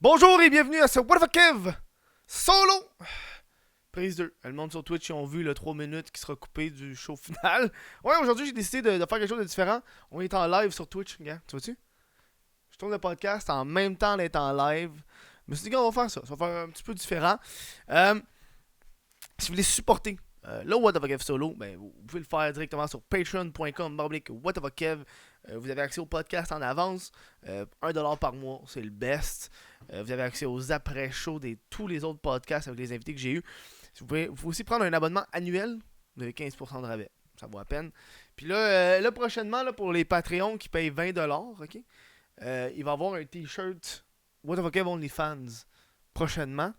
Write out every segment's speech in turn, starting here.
Bonjour et bienvenue à ce What the fuck Kev solo prise 2. Le monde sur Twitch ils ont vu le 3 minutes qui sera coupé du show final. Ouais, aujourd'hui j'ai décidé de faire quelque chose de différent. On est en live sur Twitch, regarde, tu vois-tu? Je tourne le podcast en même temps d'être en live. Je me suis dit qu'on va faire ça. Ça va faire un petit peu différent. Si vous voulez supporter le What the fuck Kev solo, ben, vous pouvez le faire directement sur patreon.com/What the fuck Kev. Vous avez accès au podcast en avance. 1$ par mois, c'est le best. Vous avez accès aux après-shows de tous les autres podcasts avec les invités que j'ai eus. Vous pouvez aussi prendre un abonnement annuel. Vous avez 15% de rabais. Ça vaut à peine. Puis là, prochainement, là, pour les Patreons qui payent 20$, ok, il va y avoir un t-shirt What the fuck Kev OnlyFans prochainement.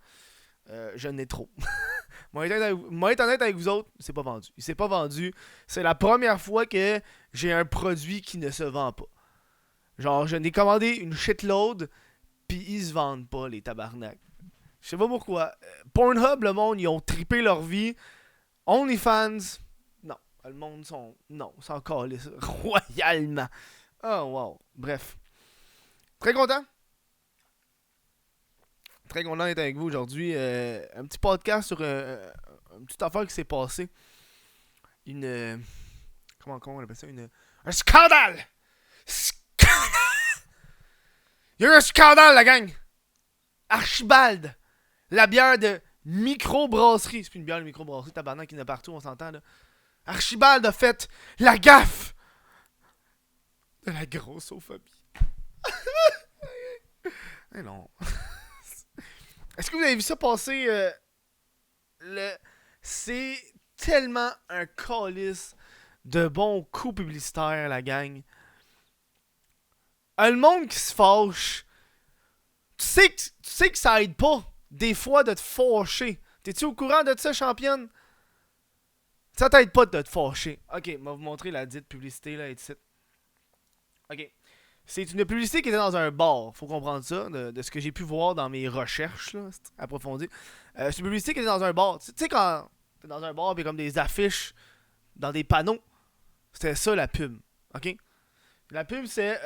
Je n'ai trop. Moi, être honnête avec vous autres, c'est pas vendu. Il s'est pas vendu. C'est la première fois que j'ai un produit qui ne se vend pas. Genre, je n'ai commandé une shitload, pis ils se vendent pas, les tabarnak. Je sais pas pourquoi. Pornhub, le monde, ils ont trippé leur vie. OnlyFans, non. Le monde sont. Non, c'est encore royalement. Oh, wow. Bref. Très content. Très content d'être avec vous aujourd'hui. Un petit podcast sur une petite affaire qui s'est passée. Comment on appelle ça? Un scandale! Il y a eu un scandale, la gang! Archibald! La bière de microbrasserie. C'est plus une bière de microbrasserie, tabarnak, qui est partout, on s'entend là. Archibald a fait la gaffe de la grossophobie. Eh non. Est-ce que vous avez vu ça passer? C'est tellement un calice de bons coups publicitaires, la gang. Le monde qui se fâche. Tu sais que ça aide pas, des fois, de te fâcher. T'es-tu au courant de ça, championne? Ça t'aide pas de te fâcher. Ok, on va vous montrer la dite publicité, là, et tout. Ok. C'est une publicité qui était dans un bar. Faut comprendre ça, de ce que j'ai pu voir dans mes recherches, là, approfondies. C'est une publicité qui était dans un bar. Tu sais, quand t'es dans un bar, pis comme des affiches dans des panneaux, c'était ça la pub. Ok? La pub, c'est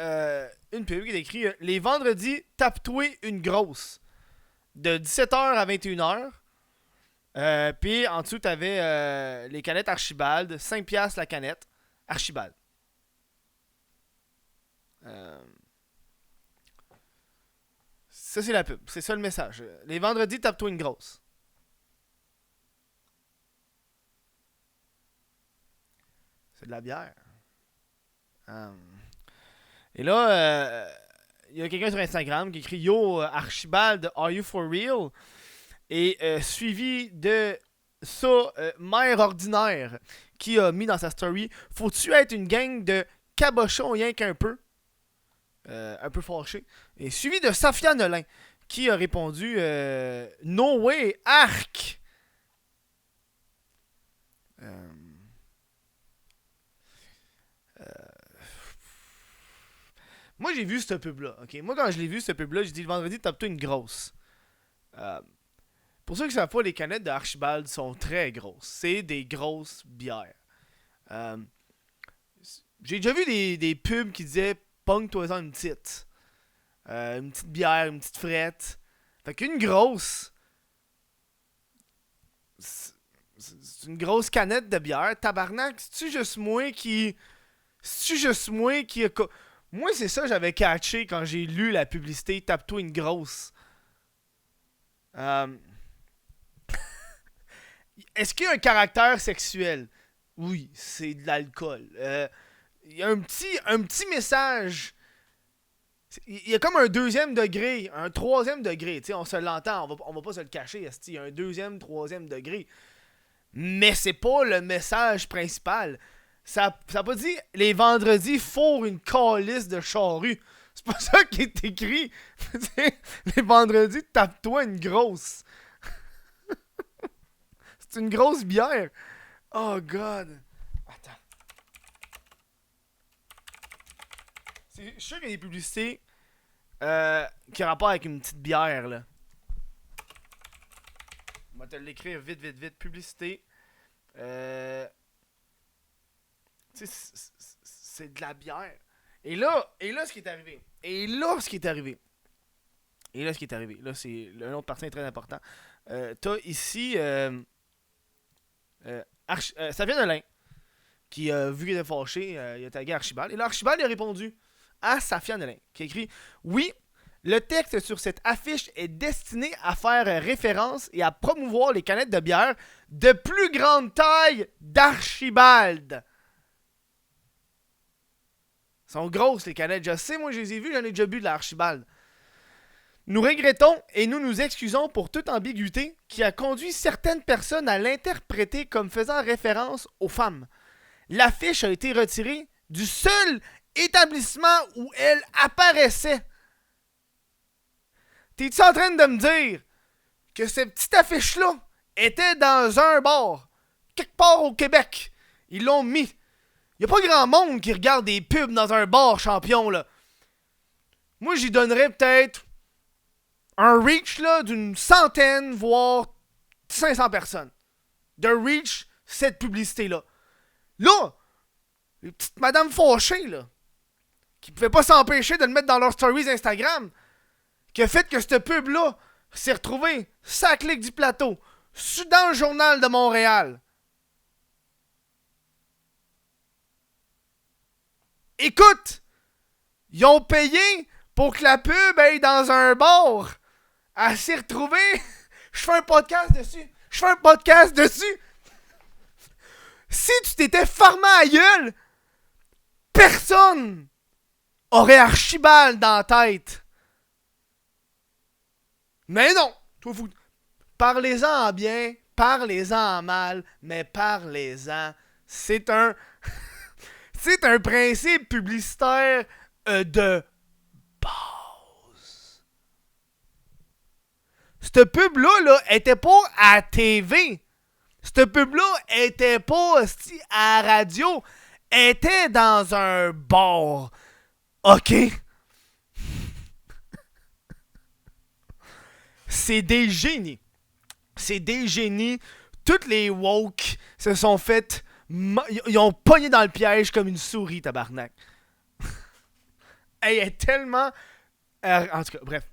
une pub qui est écrit les vendredis, tape-toi une grosse. De 17h à 21h. Puis en dessous, t'avais les canettes Archibald. 5$ la canette. Archibald. Ça, c'est la pub. C'est ça le message. Les vendredis, tape-toi une grosse. C'est de la bière. Et là, il y a quelqu'un sur Instagram qui écrit Yo, Archibald, are you for real? Et suivi de ça, Mère Ordinaire qui a mis dans sa story Faut-tu être une gang de cabochons rien qu'un peu? Un peu fâché. Et suivi de Safia Nolin qui a répondu No way, arc! Moi, j'ai vu cette pub-là. Ok, moi, quand je l'ai vu, cette pub-là, j'ai dit le vendredi, tape-toi une grosse. Pour ceux qui ne savent pas, les canettes de Archibald sont très grosses. C'est des grosses bières. J'ai déjà vu des pubs qui disaient Pong-toi-en une petite. Une petite bière, une petite frette. Fait qu'une grosse. C'est une grosse canette de bière. Tabarnak, c'est-tu juste moi qui. C'est-tu juste moi qui. Moi, c'est ça que j'avais catché quand j'ai lu la publicité Tape-toi une grosse. Est-ce qu'il y a un caractère sexuel? Oui, c'est de l'alcool. Il y a un petit message. Il y a comme un deuxième degré, un troisième degré. On se l'entend, on va pas se le cacher. Il y a un deuxième, troisième degré. Mais c'est pas le message principal. Ça a pas dit les vendredis fourrent une calice de charrue. C'est pas ça qui est écrit. Les vendredis, tape-toi une grosse. C'est une grosse bière. Oh god. Attends. Je suis sûr qu'il y a des publicités qui ont rapport avec une petite bière là. On va te l'écrire vite, vite, vite. Publicité. Tu sais, c'est de la bière. Et là, ce qui est arrivé. Et là, ce qui est arrivé, là, c'est un autre parti très important. T'as ici Safia Nolin, qui a vu qu'il était fâché, il a tagué Archibald. Et là, Archibald a répondu à Safia Nolin, qui a écrit: Oui, le texte sur cette affiche est destiné à faire référence et à promouvoir les canettes de bière de plus grande taille d'Archibald. Elles sont grosses, les canettes. Je sais, moi, je les ai vues, j'en ai déjà bu de l'Archibald. Nous regrettons et nous nous excusons pour toute ambiguïté qui a conduit certaines personnes à l'interpréter comme faisant référence aux femmes. L'affiche a été retirée du seul établissement où elle apparaissait. T'es-tu en train de me dire que cette petite affiche-là était dans un bar, quelque part au Québec? Ils l'ont mis. Y a pas grand monde qui regarde des pubs dans un bar, champion, là. Moi, j'y donnerais peut-être un reach, là, d'une centaine, voire 500 personnes. De reach, cette publicité-là. Là, les petites madames fâchées, là, qui pouvaient pas s'empêcher de le mettre dans leurs stories Instagram, qui a fait que cette pub-là s'est retrouvée sa clique du plateau, dans le journal de Montréal. Écoute, ils ont payé pour que la pub aille dans un bar. Elle s'est retrouvée. Je fais un podcast dessus. Si tu t'étais farmé à gueule, personne aurait Archibald dans la tête. Mais non. Parlez-en en bien, parlez-en en mal, mais parlez-en. C'est un principe publicitaire de base. Cette pub-là, là, était pas à TV. Cette pub-là était pas à la radio. Elle était dans un bar. OK? C'est des génies. C'est des génies. Toutes les woke se sont fait... Ils ont pogné dans le piège comme une souris, tabarnak. Elle est tellement... en tout cas, bref.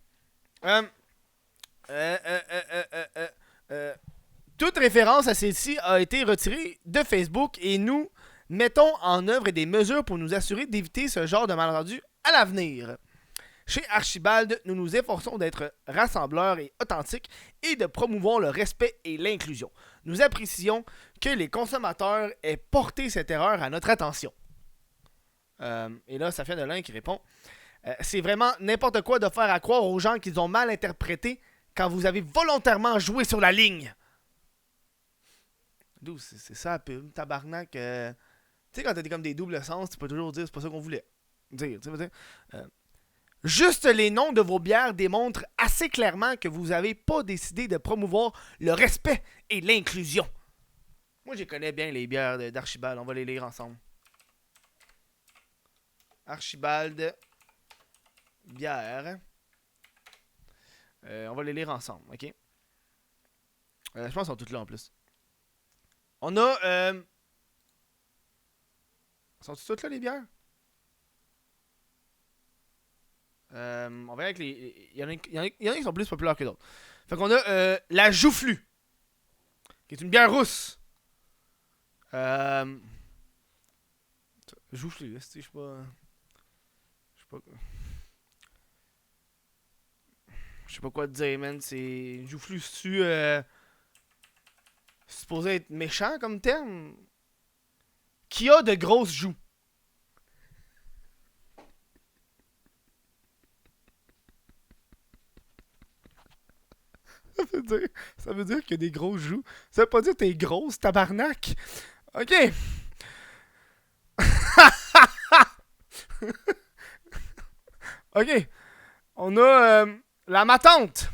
Toute référence à celle-ci a été retirée de Facebook et nous mettons en œuvre des mesures pour nous assurer d'éviter ce genre de malentendu à l'avenir. Chez Archibald, nous nous efforçons d'être rassembleurs et authentiques et de promouvoir le respect et l'inclusion. Nous apprécions que les consommateurs aient porté cette erreur à notre attention. Et là, Safia Nolin qui répond: c'est vraiment n'importe quoi de faire à croire aux gens qu'ils ont mal interprété quand vous avez volontairement joué sur la ligne. D'où c'est ça la pub, tabarnak. Tu sais, quand t'as comme des doubles sens, tu peux toujours dire c'est pas ça qu'on voulait dire. Juste les noms de vos bières démontrent assez clairement que vous n'avez pas décidé de promouvoir le respect et l'inclusion. Moi, je connais bien les bières d'Archibald. On va les lire ensemble. Archibald bière. On va les lire ensemble, ok? Je pense qu'elles sont toutes là en plus. On a... Sont-ils toutes là les bières? On va avec les... Il y en a qui sont plus populaires que d'autres. Fait qu'on a la Joufflue, qui est une bière rousse. Joufflue, je sais pas... Je sais pas quoi te dire, man. C'est... Joufflue, c'est supposé être méchant comme terme. Qui a de grosses joues. Ça veut dire qu'il y a des grosses joues. Ça veut pas dire que t'es grosse, tabarnak. Ok. Ok. On a la matante.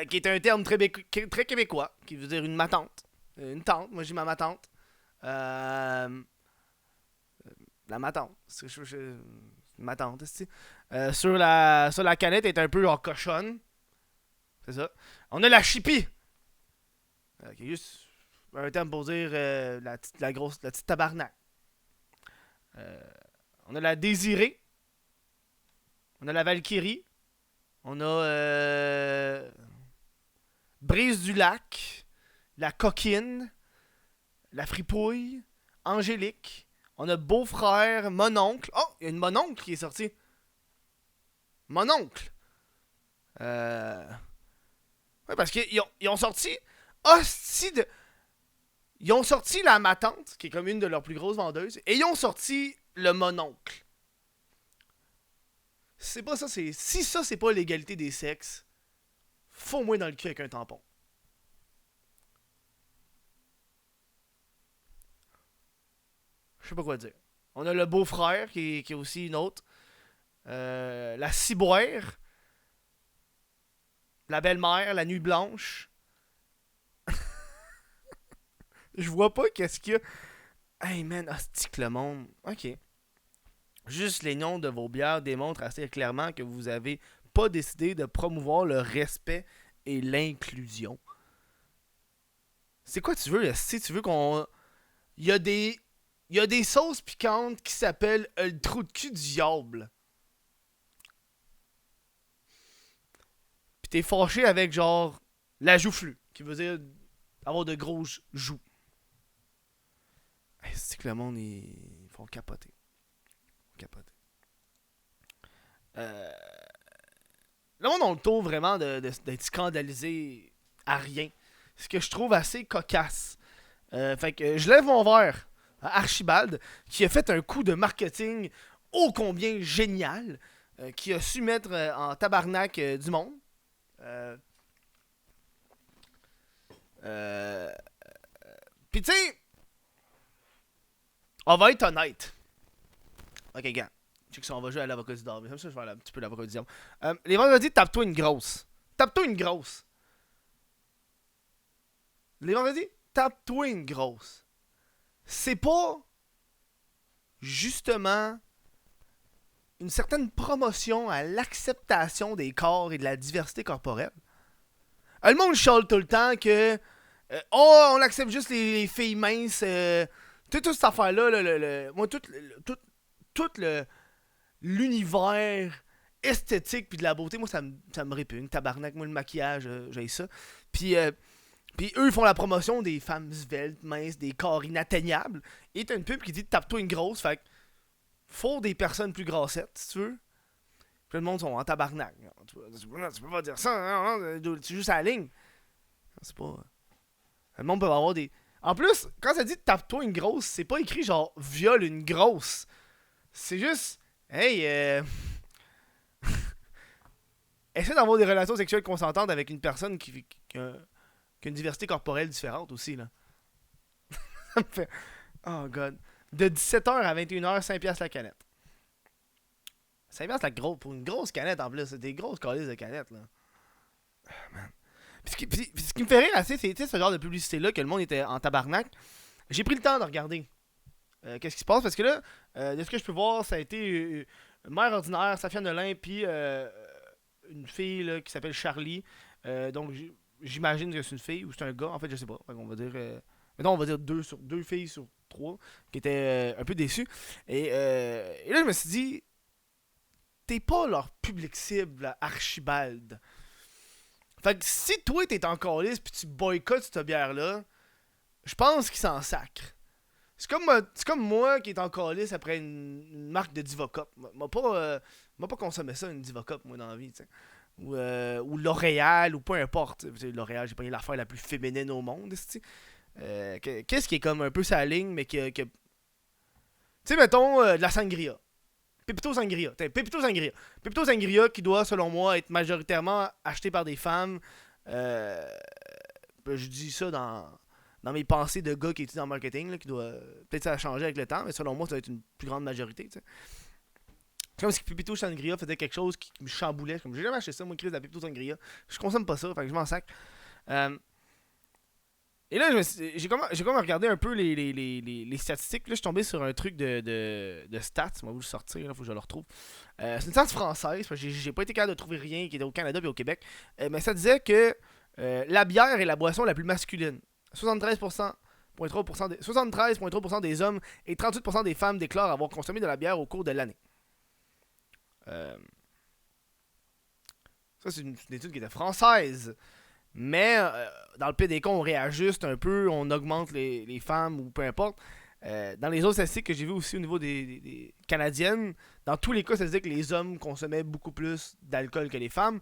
Qui est un terme très québécois. Qui veut dire une matante. Une tante. Moi, j'ai ma tante. La matante. Ma tante, sur la canette, elle est un peu genre cochonne. C'est ça. On a la chipie. Qui est juste un terme pour dire la petite tabarnak. On a la désirée. On a la Valkyrie. On a Brise du Lac, la Coquine, la Fripouille, Angélique. On a Beau-Frère, Mononcle. Oh, il y a une Mononcle qui est sortie. Mononcle. Ouais, parce qu'ils ont sorti. Hostie de. Ils ont sorti la Ma Tante, qui est comme une de leurs plus grosses vendeuses, et ils ont sorti le Mononcle. C'est pas ça, c'est. Si ça, c'est pas l'égalité des sexes, faut-moi dans le cul avec un tampon. Je sais pas quoi dire. On a le Beau-Frère, qui est aussi une autre. La Ciboire. La Belle-Mère, la Nuit Blanche. Je vois pas qu'est-ce qu'il y a. Hey man, hostie que le monde. Ok. Juste les noms de vos bières démontrent assez clairement que vous avez pas décidé de promouvoir le respect et l'inclusion. C'est quoi tu veux, si tu veux qu'on. Il y a des. Il y a des sauces piquantes qui s'appellent le trou de cul du diable. Pis t'es fâché avec genre la joufflue, qui veut dire avoir de grosses joues. Hey, c'est que le monde, ils font capoter. Capoter. Euh, le monde a le taux vraiment d'être scandalisé à rien. Ce que je trouve assez cocasse. Fait que je lève mon verre à Archibald, qui a fait un coup de marketing ô combien génial, qui a su mettre en tabarnak du monde. Pis tu sais, on va être honnête. Ok, gars. Je sais que ça, on va jouer à l'avocat du diable. Comme ça, je vais faire un petit peu l'avocat du diable. Les vendredis, tape-toi une grosse. Tape-toi une grosse. Les vendredis, tape-toi une grosse. C'est pas justement une certaine promotion à l'acceptation des corps et de la diversité corporelle. Le monde chiale tout le temps que on accepte juste les filles minces. Toute cette affaire-là, moi, tout l'univers esthétique puis de la beauté, moi, ça me répugne. Tabarnak, moi, le maquillage, j'ai ça. Puis eux, ils font la promotion des femmes sveltes, minces, des corps inatteignables. Et t'as une pub qui dit tape-toi une grosse. Fait que faut des personnes plus grassettes, si tu veux. Puis le monde sont en tabarnak. Tu peux pas dire ça, tu joues à la ligne. C'est pas. Le monde peut avoir des. En plus, quand ça dit tape-toi une grosse, c'est pas écrit genre viole une grosse. C'est juste. Hey, essaie d'avoir des relations sexuelles consentantes avec une personne qui a une diversité corporelle différente aussi, là. Ça me fait. Oh god. De 17h à 21h, 5$ la canette. 5$ la grosse. Pour une grosse canette en plus. C'est des grosses calices de canettes, là. Ah, man. Puis ce qui me fait rire assez, c'est ce genre de publicité-là que le monde était en tabarnak. J'ai pris le temps de regarder qu'est-ce qui se passe parce que là, de ce que je peux voir, ça a été mère ordinaire, Safia Nolin, puis une fille là, qui s'appelle Charlie. Donc j'imagine que c'est une fille ou c'est un gars. En fait, je sais pas. On va dire, mettons, on va dire deux filles sur trois qui étaient un peu déçues. Et là, je me suis dit, t'es pas leur public cible, là, Archibald. Fait que si toi t'es en calice pis tu boycottes cette bière-là, je pense qu'il s'en sacre. C'est comme moi qui est en calice après une marque de Divocop. M'a pas consommé ça, une Divocop, moi, dans la vie, t'sais. Ou L'Oréal, ou peu importe. L'Oréal, j'ai pas l'affaire la plus féminine au monde, t'sais. Qu'est-ce qui est comme un peu sa ligne, mais que tu sais, mettons, de la sangria. Pepito Sangria. Pepito Sangria. Pepito Sangria qui doit, selon moi, être majoritairement acheté par des femmes. Je dis ça dans mes pensées de gars qui étudient en marketing, là, qui doit. Peut-être ça a changé avec le temps, mais selon moi, ça doit être une plus grande majorité. T'sais. C'est comme si Pepito Sangria faisait quelque chose qui me chamboulait. Comme j'ai jamais acheté ça, moi, crise de la Pepito Sangria. Je consomme pas ça, fait que je m'en sac. Et là, j'ai comme regardé un peu les statistiques. Là, je suis tombé sur un truc de stats. On va vous le sortir, il faut que je le retrouve. C'est une stat française, parce que j'ai pas été capable de trouver rien qui était au Canada et au Québec. Mais ça disait que la bière est la boisson la plus masculine. 73,3% des hommes et 38% des femmes déclarent avoir consommé de la bière au cours de l'année. Ça, c'est une étude qui était française. Mais dans le pire des cas, on réajuste un peu, on augmente les femmes ou peu importe. Dans les autres statistiques que j'ai vues aussi au niveau des canadiennes, dans tous les cas, ça disait que les hommes consommaient beaucoup plus d'alcool que les femmes.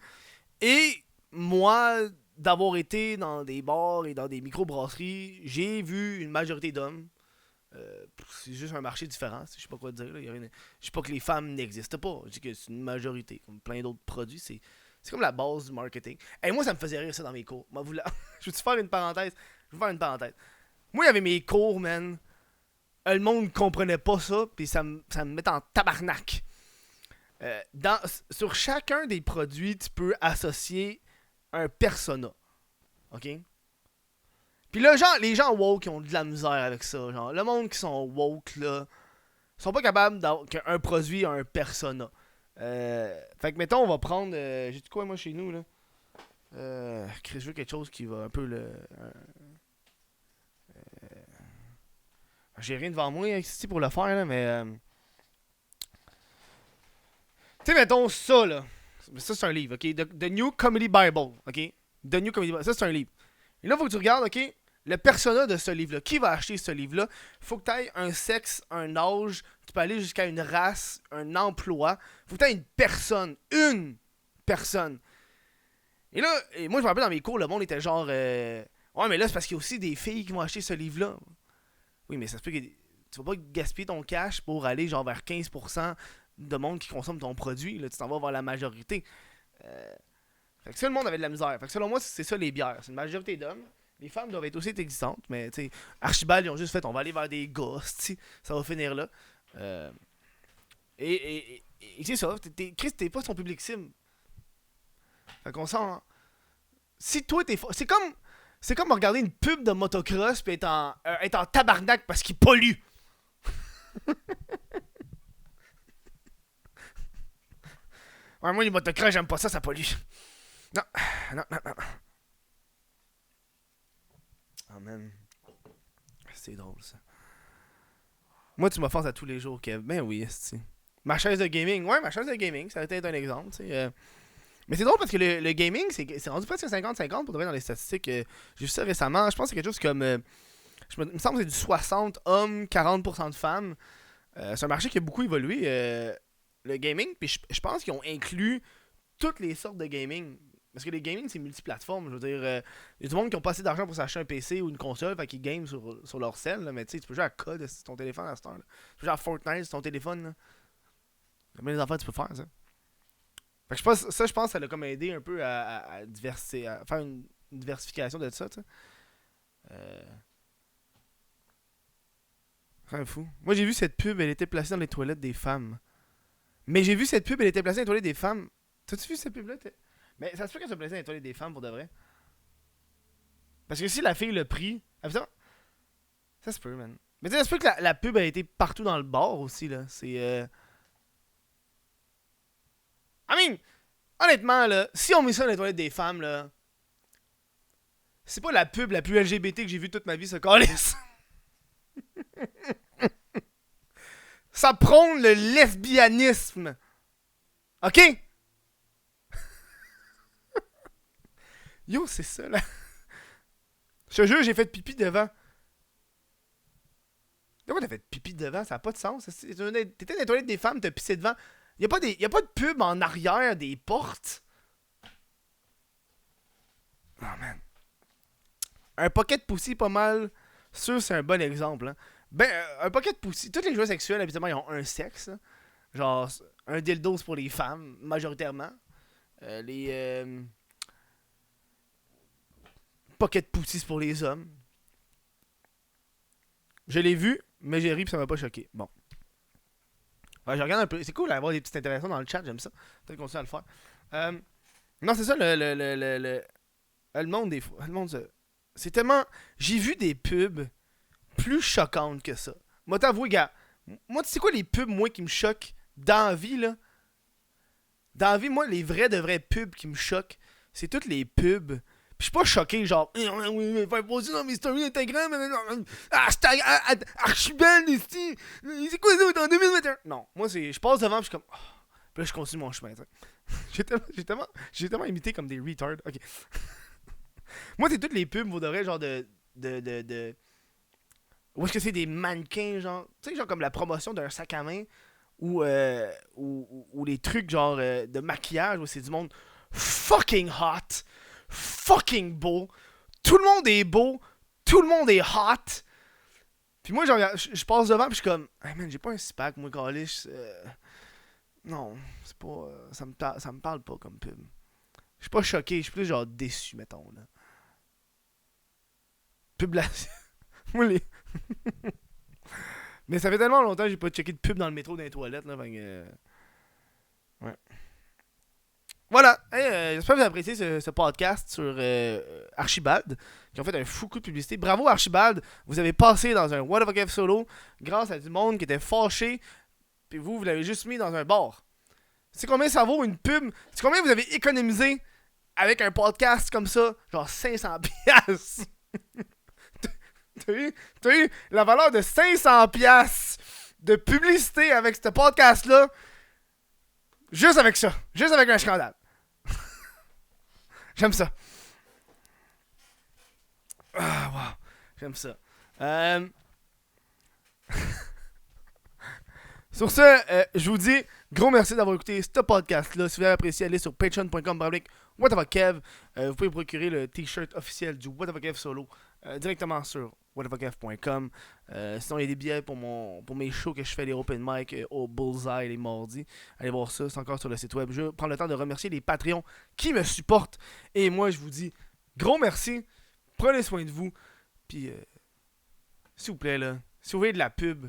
Et moi, d'avoir été dans des bars et dans des microbrasseries, j'ai vu une majorité d'hommes. C'est juste un marché différent, je sais pas quoi dire. Là. Je sais pas que les femmes n'existent pas, je dis que c'est une majorité, comme plein d'autres produits. C'est comme la base du marketing. Et moi, ça me faisait rire ça dans mes cours. Moi, je veux-tu faire une parenthèse? Je veux faire une parenthèse. Moi, il y avait mes cours, man. Le monde comprenait pas ça, puis ça me mettait en tabarnak. Sur chacun des produits, tu peux associer un persona. OK? Puis là, genre, les gens woke, ils ont de la misère avec ça. Genre, le monde qui sont woke, là, sont pas capables d'avoir qu'un produit a un persona. Fait que, mettons, on va prendre... j'ai dit quoi, moi, chez nous, là? Je veux quelque chose qui va un peu le... j'ai rien devant moi ici pour le faire, là, mais... tu sais, mettons, ça, là. Ça, c'est un livre, OK? The New Comedy Bible, OK? The New Comedy Bible. Ça, c'est un livre. Et là, il faut que tu regardes, OK? Le persona de ce livre-là. Qui va acheter ce livre-là? Faut que tu aies un sexe, un âge. Tu peux aller jusqu'à une race, un emploi. Faut que tu aies une personne. Une personne. Et là, moi, je me rappelle dans mes cours, le monde était genre... ouais, mais là, c'est parce qu'il y a aussi des filles qui vont acheter ce livre-là. Oui, mais ça se peut que... Tu vas pas gaspiller ton cash pour aller genre vers 15% de monde qui consomme ton produit. Là. Tu t'en vas vers la majorité. Fait que ça, le monde avait de la misère. Fait que selon moi, c'est ça les bières. C'est une majorité d'hommes. Les femmes doivent être aussi existantes, mais tu sais, Archibald, ils ont juste fait, on va aller vers des gars, ça va finir là. Et c'est ça, Chris, t'es pas son public cible. Fait qu'on sent. Si toi t'es. C'est comme regarder une pub de motocross puis être en tabarnak parce qu'il pollue. Ouais, moi, les motocross, j'aime pas ça, ça pollue. Non. Oh man. C'est drôle ça. Moi, tu m'offenses à tous les jours, Kev. Ben oui, c'est. Ma chaise de gaming. Ouais, ma chaise de gaming, ça a été un exemple, tu sais. Mais c'est drôle parce que le gaming, c'est rendu presque 50-50 pour donner dans les statistiques. J'ai vu ça récemment. Je pense que c'est quelque chose comme. Il me semble que c'est du 60 hommes, 40% de femmes. C'est un marché qui a beaucoup évolué, le gaming. Puis je pense qu'ils ont inclus toutes les sortes de gaming. Parce que les gaming, c'est multiplateforme. Je veux dire, il y a du monde qui ont pas assez d'argent pour s'acheter un PC ou une console, fait qu'ils game sur leur cell. Là, mais tu sais, tu peux jouer à COD sur ton téléphone à cette heure. Tu peux jouer à Fortnite sur ton téléphone. Là. Il y a bien des affaires que tu peux faire, ça. Fait que je pense que ça l'a comme aidé un peu à faire une diversification de ça, tu sais. Rien fou. Moi, j'ai vu cette pub, elle était placée dans les toilettes des femmes. Mais j'ai vu cette pub, elle était placée dans les toilettes des femmes. T'as-tu vu cette pub-là? Mais ça se peut qu'elle soit placée dans les toilettes des femmes pour de vrai. Parce que si la fille l'a pris. Ça se peut, man. Mais tu sais, ça se peut que la pub a été partout dans le bar aussi, là. C'est. I mean, honnêtement, là, si on met ça dans les toilettes des femmes, là. C'est pas la pub la plus LGBT que j'ai vue toute ma vie, ce calice. Ça prône le lesbianisme. OK? Yo, c'est ça, là. Je te jure, j'ai fait pipi devant. Pourquoi t'as fait pipi devant? Ça n'a pas de sens. T'étais dans les toilettes des femmes, t'as pissé devant. Y'a pas de pub en arrière des portes. Oh, man. Un pocket pussy pas mal. Sûr, c'est un bon exemple, hein. Ben, un pocket pussy. Tous les jouets sexuels, habituellement, ils ont un sexe. Hein. Genre, un dildo, c'est pour les femmes, majoritairement. Pocket pussy, c'est pour les hommes. Je l'ai vu, mais j'ai ri, puis ça m'a pas choqué. Bon. Ouais, je regarde un peu. C'est cool d'avoir des petites interactions dans le chat, j'aime ça. Peut-être qu'on sait à le faire. Non, c'est ça, le monde des fois. Le monde, c'est tellement. J'ai vu des pubs plus choquantes que ça. Moi, t'avoue, gars. Moi, tu sais quoi, les pubs, moi, qui me choquent dans la vie, là? Dans la vie, moi, les vrais pubs qui me choquent, c'est toutes les pubs. Puis je suis pas choqué, genre, faire poser dans mes stories Instagram, Archibald ici, c'est quoi ça, en 2021? Non, moi, je passe devant, puis je suis comme, puis là, je continue mon chemin, t'sais. J'ai tellement imité comme des retards. Ok. Moi, c'est toutes les pubs, vous devrez, genre de. Ou est-ce que c'est des mannequins, genre. Tu sais, genre comme la promotion d'un sac à main. Ou les trucs, genre, de maquillage, où c'est du monde fucking hot. Fucking beau. Tout le monde est beau. Tout le monde est hot. Puis moi, genre, je passe devant, puis je suis comme, hey man, j'ai pas un six-pack, moi, calice. Non, c'est pas. Ça me parle pas comme pub. Je suis pas choqué, je suis plus genre déçu, mettons, là. Pub là. Moi, les. Mais ça fait tellement longtemps que j'ai pas checké de pub dans le métro dans les toilettes, là. Fait que, ouais. Voilà, hey, j'espère que vous avez apprécié ce podcast sur Archibald, qui ont fait un fou coup de publicité. Bravo Archibald, vous avez passé dans un What the Fuck F solo grâce à du monde qui était fâché, puis vous l'avez juste mis dans un bar. C'est combien ça vaut une pub? C'est combien vous avez économisé avec un podcast comme ça? Genre 500 piastres. T'as eu la valeur de 500 piastres de publicité avec ce podcast-là, juste avec ça, juste avec un scandale. J'aime ça. Ah, wow. J'aime ça. Sur ce, je vous dis gros merci d'avoir écouté ce podcast-là. Si vous avez apprécié, allez sur patreon.com/whatthefuckkev. Vous pouvez procurer le t-shirt officiel du What the Fuck Kev solo directement sur whatthefuckkev.com. Sinon, il y a des billets pour mes shows que je fais, les open mic au Bullseye les mardis. Allez voir ça, c'est encore sur le site web. Je prends le temps de remercier les Patreons qui me supportent. Et moi, je vous dis gros merci. Prenez soin de vous. Puis, s'il vous plaît, là, si vous voyez de la pub,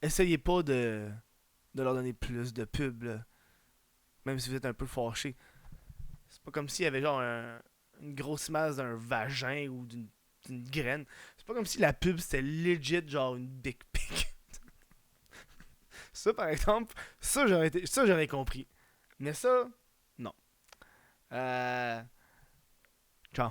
essayez pas de leur donner plus de pub, là. Même si vous êtes un peu fâché. C'est pas comme s'il y avait genre une grosse masse d'un vagin ou d'une graine. C'est pas comme si la pub c'était legit genre une big pic. Ça par exemple, ça j'aurais compris. Mais ça, non. Ciao.